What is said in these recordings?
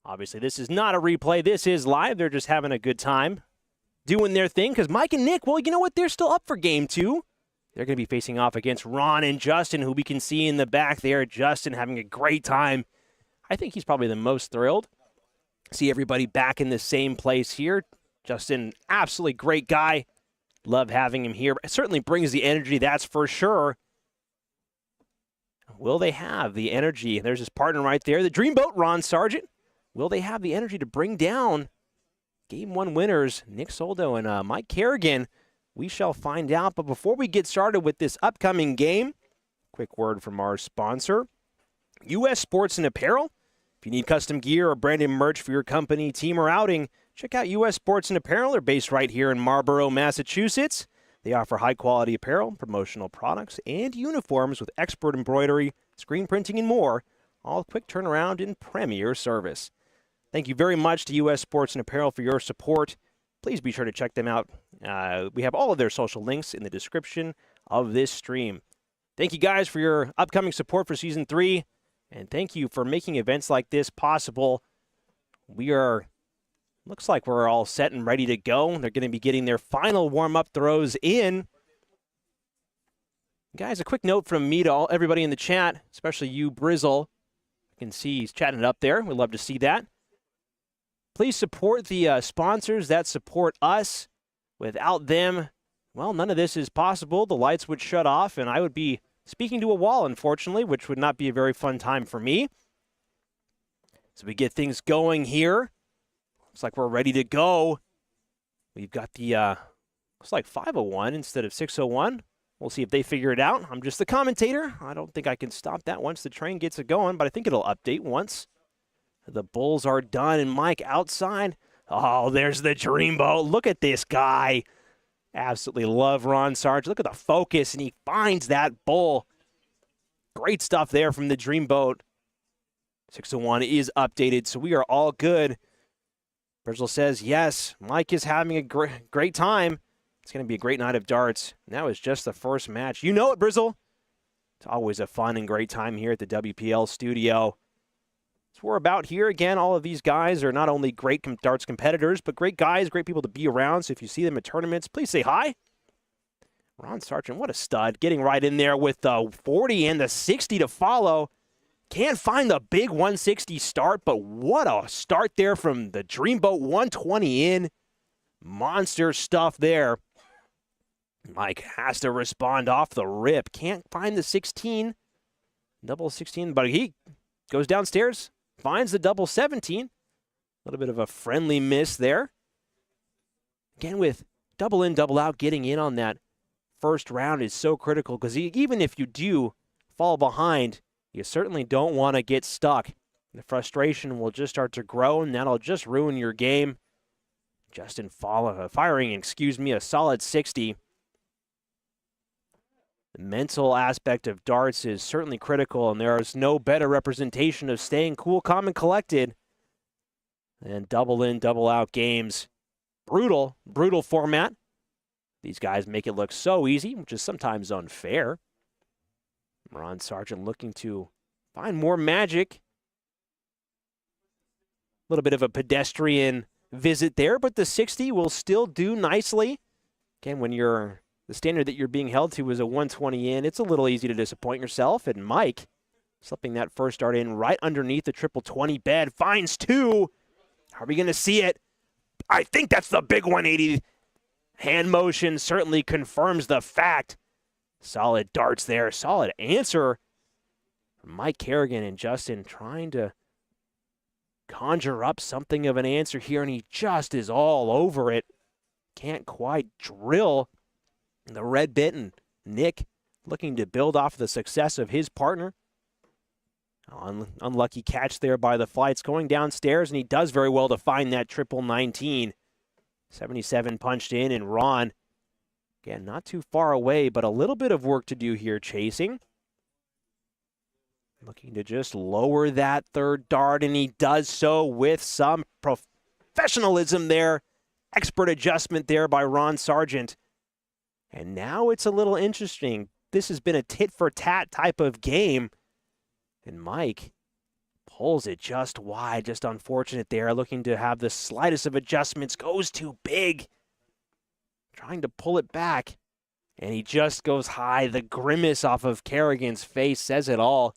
Obviously, this is not a replay. This is live. They're just having a good time doing their thing because Mike and Nick, well, you know what? They're still up for game 2. They're going to be facing off against Ron and Justin, who we can see in the back there. Justin having a great time. I think he's probably the most thrilled. See everybody back in the same place here. Justin, absolutely great guy. Love having him here. It certainly brings the energy, that's for sure. Will they have the energy? There's his partner right there, the Dreamboat, Ron Sargent. Will they have the energy to bring down Game 1 winners, Nick Soldo and Mike Carignan? We shall find out. But before we get started with this upcoming game, quick word from our sponsor, U.S. Sports and Apparel. If you need custom gear or branded merch for your company, team, or outing, check out U.S. Sports and Apparel. They're based right here in Marlborough, Massachusetts. They offer high-quality apparel, promotional products, and uniforms with expert embroidery, screen printing, and more, all quick turnaround and premier service. Thank you very much to U.S. Sports and Apparel for your support. Please be sure to check them out. We have all of their social links in the description of this stream. Thank you guys for your upcoming support for Season 3, and thank you for making events like this possible. Looks like we're all set and ready to go. They're going to be getting their final warm-up throws in. Guys, a quick note from me to everybody in the chat, especially you, Brizzle. I can see he's chatting it up there. We'd love to see that. Please support the sponsors that support us. Without them, well, none of this is possible. The lights would shut off, and I would be speaking to a wall, unfortunately, which would not be a very fun time for me. So we get things going here. Looks like we're ready to go. We've got the, looks like 501 instead of 601. We'll see if they figure it out. I'm just the commentator. I don't think I can stop that once the train gets it going, but I think it'll update once the Bulls are done. And Mike outside. Oh, there's the Dreamboat. Look at this guy. Absolutely love Ron Sargent. Look at the focus, and he finds that bull. Great stuff there from the Dreamboat. 601 is updated, so we are all good. Brizzle says, yes, Mike is having a great time. It's going to be a great night of darts. And that was just the first match. You know it, Brizzle. It's always a fun and great time here at the WPL studio. So we're about here. Again, all of these guys are not only great darts competitors, but great guys, great people to be around. So if you see them at tournaments, please say hi. Ron Sargent, what a stud. Getting right in there with the 40 and the 60 to follow. Can't find the big 160 start, but what a start there from the Dreamboat. 120 in. Monster stuff there. Mike has to respond off the rip. Can't find the 16. Double 16, but he goes downstairs. Finds the double 17. A little bit of a friendly miss there. Again, with double in, double out, getting in on that first round is so critical because even if you do fall behind, you certainly don't want to get stuck. The frustration will just start to grow, and that'll just ruin your game. Justin firing a solid 60. The mental aspect of darts is certainly critical, and there is no better representation of staying cool, calm, and collected than double in, double out games. Brutal format. These guys make it look so easy, which is sometimes unfair. Ron Sargent looking to find more magic. A little bit of a pedestrian visit there, but the 60 will still do nicely. Again, when the standard that you're being held to is a 120 in, it's a little easy to disappoint yourself. And Mike, slipping that first dart in right underneath the triple 20 bed, finds 2. Are we going to see it? I think that's the big 180. Hand motion certainly confirms the fact. Solid darts there. Solid answer from Mike Carignan, and Justin trying to conjure up something of an answer here, and he just is all over it. Can't quite drill the red bit, and Nick looking to build off the success of his partner. Unlucky catch there by the flights going downstairs, and he does very well to find that triple 19. 77 punched in, and Ron, again, not too far away, but a little bit of work to do here chasing. Looking to just lower that third dart, and he does so with some professionalism there. Expert adjustment there by Ron Sargent. And now it's a little interesting. This has been a tit-for-tat type of game. And Mike Pulls it just wide, just unfortunate there. Looking to have the slightest of adjustments. Goes too big. Trying to pull it back. And he just goes high. The grimace off of Carrigan's face says it all.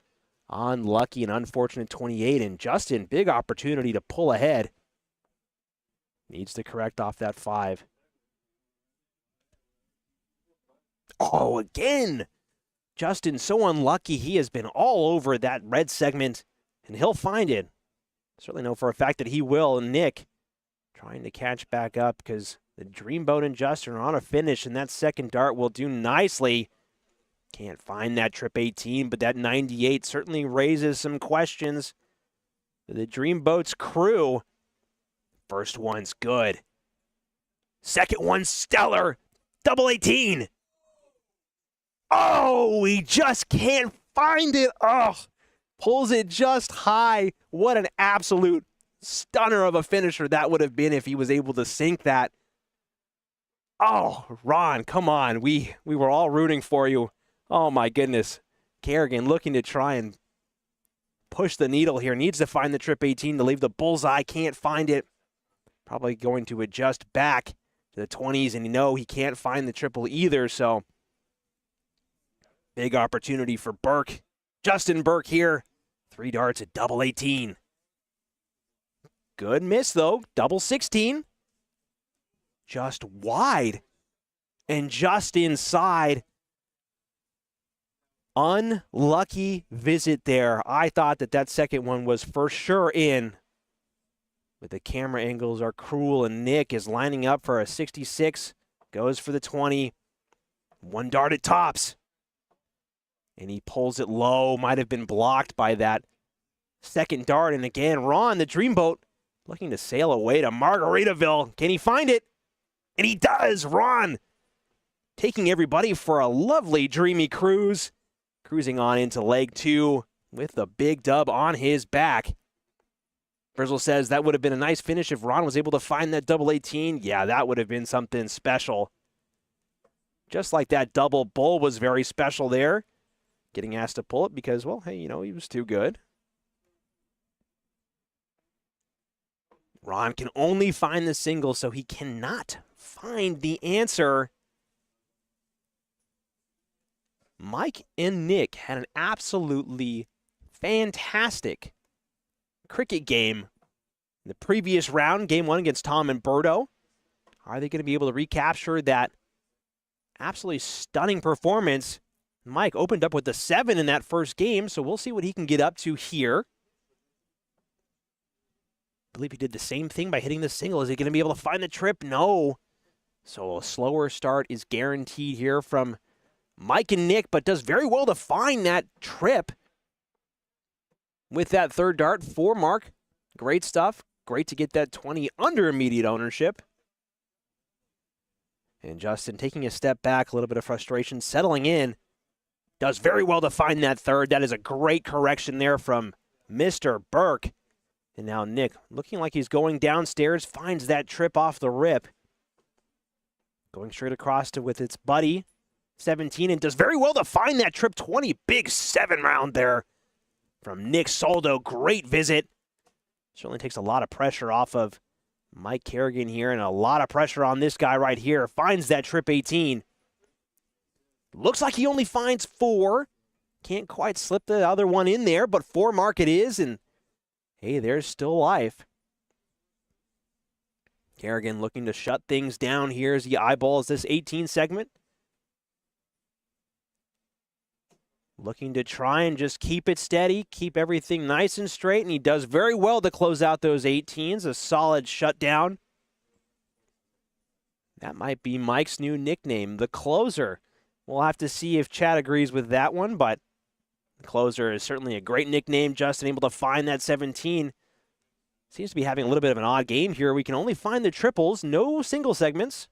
Unlucky and unfortunate 28. And Justin, big opportunity to pull ahead. Needs to correct off that 5. Oh, again. Justin so unlucky. He has been all over that red segment. And he'll find it. Certainly know for a fact that he will. And Nick trying to catch back up because the Dreamboat and Justin are on a finish, and that second dart will do nicely. Can't find that trip 18, but that 98 certainly raises some questions. The Dreamboat's crew. First one's good. Second one's stellar. Double 18. Oh, he just can't find it. Oh. Pulls it just high. What an absolute stunner of a finisher that would have been if he was able to sink that. Oh, Ron, come on. We were all rooting for you. Oh, my goodness. Carignan looking to try and push the needle here. Needs to find the trip 18 to leave the bullseye. Can't find it. Probably going to adjust back to the 20s, and you know he can't find the triple either, so big opportunity for Burke. Justin Burke here. 3 darts at double 18. Good miss, though. Double 16. Just wide. And just inside. Unlucky visit there. I thought that second one was for sure in. But the camera angles are cruel, and Nick is lining up for a 66. Goes for the 20. 1 dart at tops. And he pulls it low. Might have been blocked by that second dart. And again, Ron, the Dreamboat, looking to sail away to Margaritaville. Can he find it? And he does. Ron taking everybody for a lovely, dreamy cruise. Cruising on into leg 2 with the big dub on his back. Frizzle says that would have been a nice finish if Ron was able to find that double 18. Yeah, that would have been something special. Just like that double bull was very special there. Getting asked to pull it because, well, hey, you know, he was too good. Ron can only find the single, so he cannot find the answer. Mike and Nick had an absolutely fantastic cricket game in the previous round, game 1 against Tom and Berto. Are they going to be able to recapture that absolutely stunning performance? Mike opened up with the 7 in that first game, so we'll see what he can get up to here. I believe he did the same thing by hitting the single. Is he going to be able to find the trip? No. So a slower start is guaranteed here from Mike and Nick, but does very well to find that trip with that third dart for Mark. Great stuff. Great to get that 20 under immediate ownership. And Justin taking a step back, a little bit of frustration, settling in. Does very well to find that third. That is a great correction there from Mr. Burke. And now Nick, looking like he's going downstairs, finds that trip off the rip. Going straight across to with its buddy, 17, and does very well to find that trip 20. Big 7 round there from Nick Soldo. Great visit. Certainly takes a lot of pressure off of Mike Carignan here, and a lot of pressure on this guy right here. Finds that trip 18. Looks like he only finds 4. Can't quite slip the other one in there, but 4 mark it is, and hey, there's still life. Carignan looking to shut things down here as he eyeballs this 18 segment. Looking to try and just keep it steady, keep everything nice and straight, and he does very well to close out those 18s. A solid shutdown. That might be Mike's new nickname, the Closer. We'll have to see if Chad agrees with that one, but the Closer is certainly a great nickname. Justin able to find that 17. Seems to be having a little bit of an odd game here. We can only find the triples, no single segments.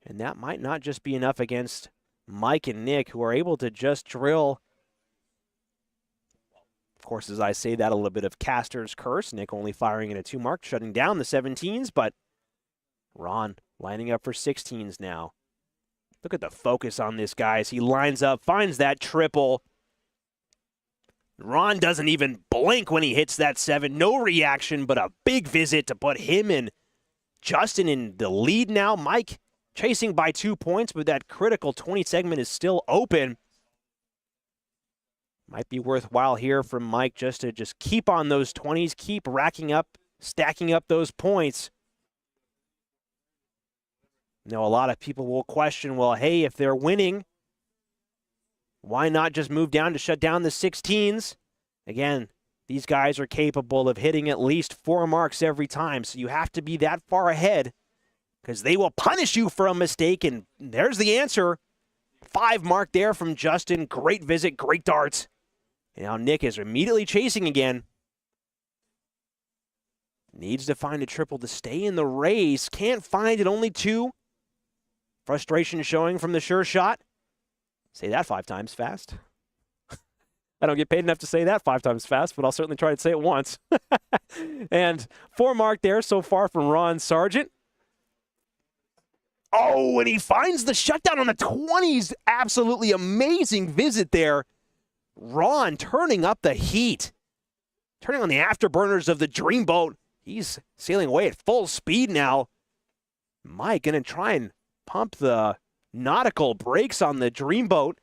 And that might not just be enough against Mike and Nick, who are able to just drill. Of course, as I say that, a little bit of Caster's curse. Nick only firing in a 2 mark, shutting down the 17s, but Ron lining up for 16s now. Look at the focus on this guy as he lines up, finds that triple. Ron doesn't even blink when he hits that 7. No reaction, but a big visit to put him and Justin in the lead now. Mike chasing by 2 points, but that critical 20 segment is still open. Might be worthwhile here from Mike just to keep on those 20s, keep racking up, stacking up those points. Now, a lot of people will question, well, hey, if they're winning, why not just move down to shut down the 16s? Again, these guys are capable of hitting at least 4 marks every time, so you have to be that far ahead because they will punish you for a mistake, and there's the answer. 5 mark there from Justin. Great visit, great darts. And now Nick is immediately chasing again. Needs to find a triple to stay in the race. Can't find it, only 2. Frustration showing from the sure shot. Say that 5 times fast. I don't get paid enough to say that 5 times fast, but I'll certainly try to say it once. And 4 mark there so far from Ron Sargent. Oh, and he finds the shutdown on the 20s. Absolutely amazing visit there. Ron turning up the heat. Turning on the afterburners of the Dreamboat. He's sailing away at full speed now. Mike going to try and pump the nautical brakes on the Dreamboat.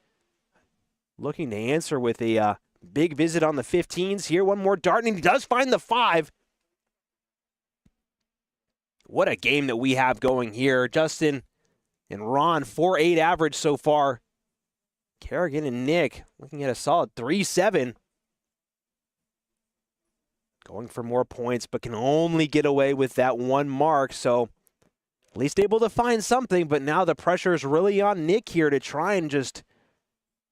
Looking to answer with a big visit on the 15s here. One more dart, and he does find the 5. What a game that we have going here. Justin and Ron, 4.8 average so far. Carignan and Nick looking at a solid 3-7. Going for more points, but can only get away with that 1 mark. So at least able to find something, but now the pressure is really on Nick here to try and just,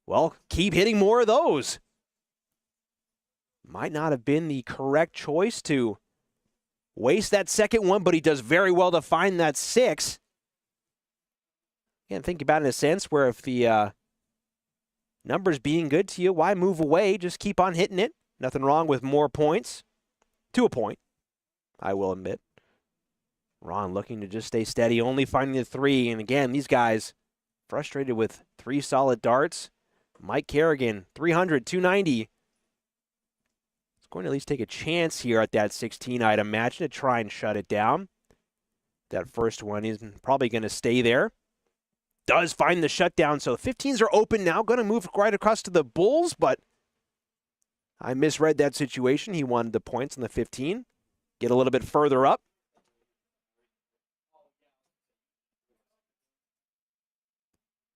well, keep hitting more of those. Might not have been the correct choice to waste that second one, but he does very well to find that 6. Again, think about it in a sense where if the numbers being good to you, why move away? Just keep on hitting it. Nothing wrong with more points. To a point, I will admit. Ron looking to just stay steady, only finding the 3. And again, these guys frustrated with 3 solid darts. Mike Carignan, 300, 290. He's going to at least take a chance here at that 16, I'd imagine, to try and shut it down. That first one is probably going to stay there. Does find the shutdown, so 15s are open now. Going to move right across to the Bulls, but I misread that situation. He wanted the points on the 15. Get a little bit further up.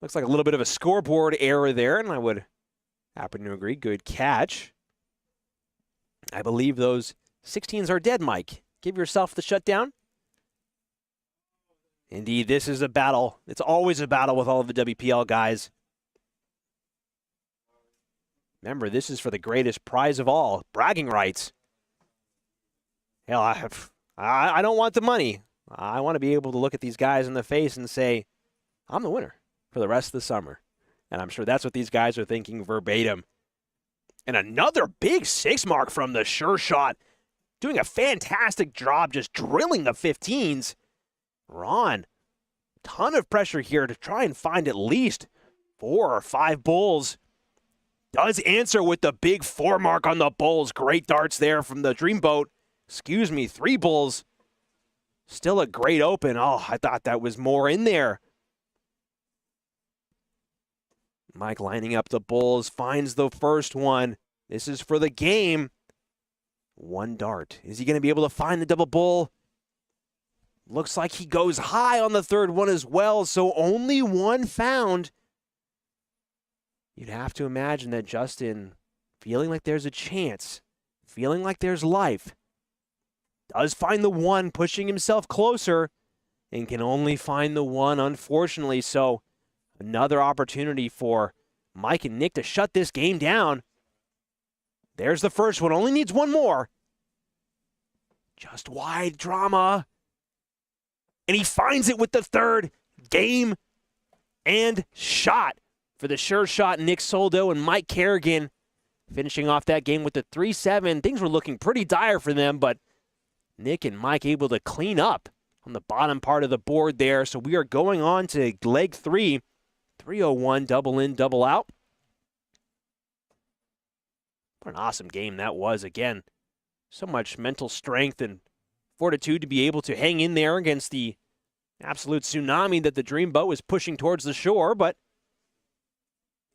Looks like a little bit of a scoreboard error there, and I would happen to agree. Good catch. I believe those 16s are dead, Mike. Give yourself the shutdown. Indeed, this is a battle. It's always a battle with all of the WPL guys. Remember, this is for the greatest prize of all, bragging rights. Hell, I don't want the money. I want to be able to look at these guys in the face and say, I'm the winner for the rest of the summer. And I'm sure that's what these guys are thinking verbatim. And another big 6 mark from the sure shot. Doing a fantastic job just drilling the 15s. Ron, ton of pressure here to try and find at least 4 or 5 bulls. Does answer with the big 4 mark on the Bulls. Great darts there from the Dreamboat. 3 bulls. Still a great open. Oh, I thought that was more in there. Mike lining up the Bulls. Finds the first one. This is for the game. 1 dart. Is he going to be able to find the double bull? Looks like he goes high on the 3rd one as well. So only 1 found. You'd have to imagine that Justin, feeling like there's a chance, feeling like there's life, does find the 1, pushing himself closer, and can only find the 1, unfortunately. So another opportunity for Mike and Nick to shut this game down. There's the first one. Only needs 1 more. Just wide drama. And he finds it with the 3rd. Game and shot. For the sure shot, Nick Soldo and Mike Carignan finishing off that game with the 3-7. Things were looking pretty dire for them, but Nick and Mike able to clean up on the bottom part of the board there. So we are going on to leg 3. 301, double in, double out. What an awesome game that was. Again, so much mental strength and fortitude to be able to hang in there against the absolute tsunami that the Dreamboat was pushing towards the shore. But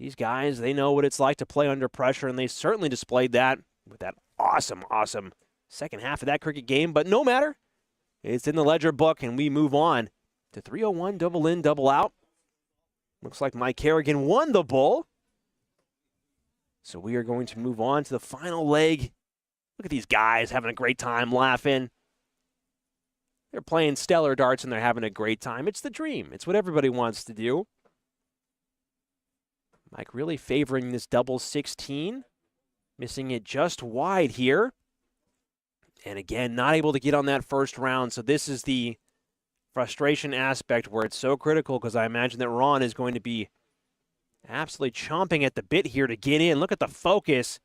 these guys, they know what it's like to play under pressure, and they certainly displayed that with that awesome second half of that cricket game. But no matter, it's in the ledger book, and we move on to 301 double in, double out. Looks like Mike Carignan won the bull. So we are going to move on to the final leg. Look at these guys having a great time laughing. They're playing stellar darts and they're having a great time. It's the dream. It's what everybody wants to do. Mike really favoring this double 16. Missing it just wide here. And again, not able to get on that first round. So this is the frustration aspect where it's so critical, because I imagine that Ron is going to be absolutely chomping at the bit here to get in. Look at the focus.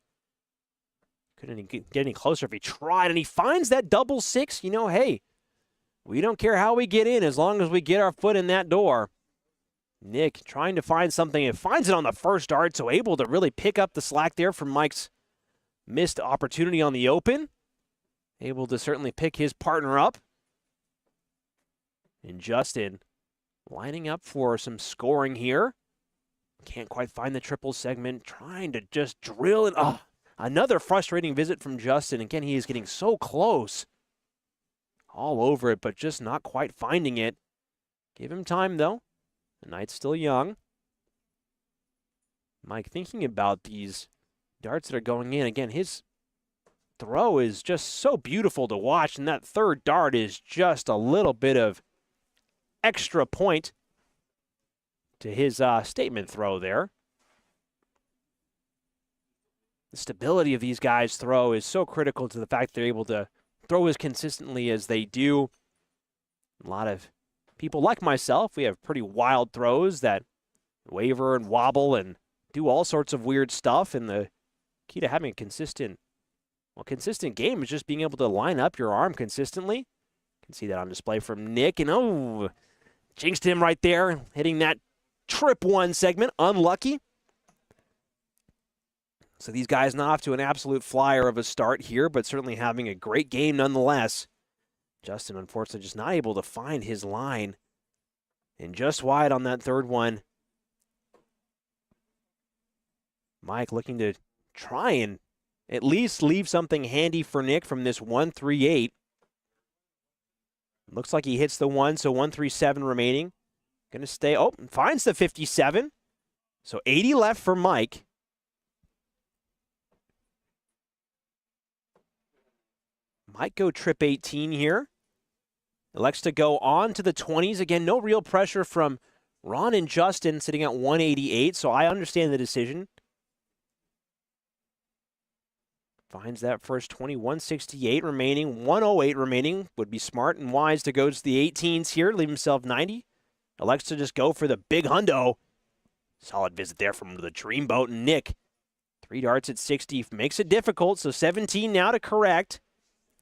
Couldn't get any closer if he tried, and he finds that double 6. You know, hey, we don't care how we get in as long as we get our foot in that door. Nick trying to find something and finds it on the first dart, so able to really pick up the slack there from Mike's missed opportunity on the open. Able to certainly pick his partner up. And Justin lining up for some scoring here. Can't quite find the triple segment. Trying to just drill. And another frustrating visit from Justin. Again, he is getting so close. All over it, but just not quite finding it. Give him time, though. The night's still young. Mike thinking about these darts that are going in. Again, his throw is just so beautiful to watch, and that third dart is just a little bit of extra point to his statement throw there. The stability of these guys' throw is so critical to the fact they're able to throw as consistently as they do. A lot of people like myself, we have pretty wild throws that waver and wobble and do all sorts of weird stuff, and the key to having a consistent game is just being able to line up your arm consistently. You can see that on display from Nick, and jinxed him right there, hitting that trip one segment. Unlucky. So these guys not off to an absolute flyer of a start here, but certainly having a great game nonetheless. Justin, unfortunately, just not able to find his line. And just wide on that third one. Mike looking to try and at least leave something handy for Nick from this 1-3-8. Looks like he hits the 1, so 1-3-7 remaining. Going to stay. Oh, finds the 57. So 80 left for Mike. Might go trip 18 here. Elects to go on to the 20s. Again, no real pressure from Ron and Justin sitting at 188, so I understand the decision. Finds that first 20, 168 remaining, 108 remaining. Would be smart and wise to go to the 18s here, leave himself 90. Elects to just go for the big hundo. Solid visit there from the Dreamboat and Nick. 3 darts at 60 makes it difficult, so 17 now to correct.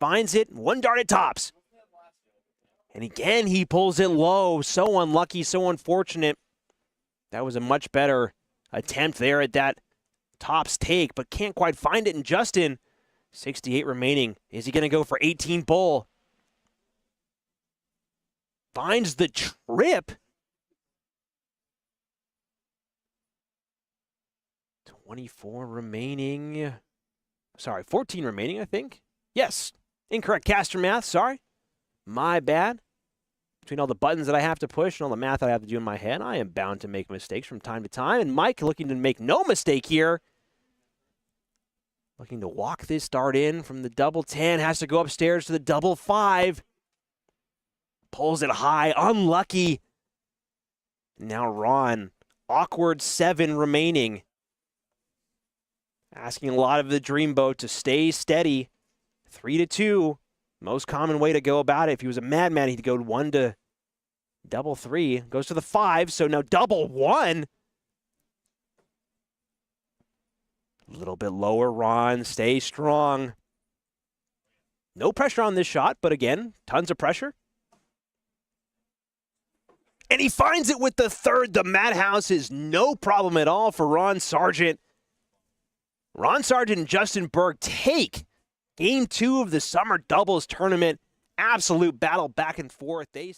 Finds it, 1 dart at tops. And again, he pulls it low. So unlucky, so unfortunate. That was a much better attempt there at that tops take, but can't quite find it. And Justin, 68 remaining. Is he going to go for 18 bull? Finds the trip. 24 remaining. Sorry, 14 remaining, I think. Yes, incorrect caster math, sorry. My bad. Between all the buttons that I have to push and all the math that I have to do in my head, I am bound to make mistakes from time to time. And Mike looking to make no mistake here. Looking to walk this dart in from the double 10. Has to go upstairs to the double 5. Pulls it high. Unlucky. Now Ron. Awkward 7 remaining. Asking a lot of the Dreamboat to stay steady. 3-2. Most common way to go about it. If he was a madman, he'd go 1 to double 3. Goes to the 5, so now double 1. A little bit lower, Ron. Stay strong. No pressure on this shot, but again, tons of pressure. And he finds it with the third. The madhouse is no problem at all for Ron Sargent. Ron Sargent and Justin Burke take Game 2 of the Summer Doubles tournament. Absolute battle back and forth. They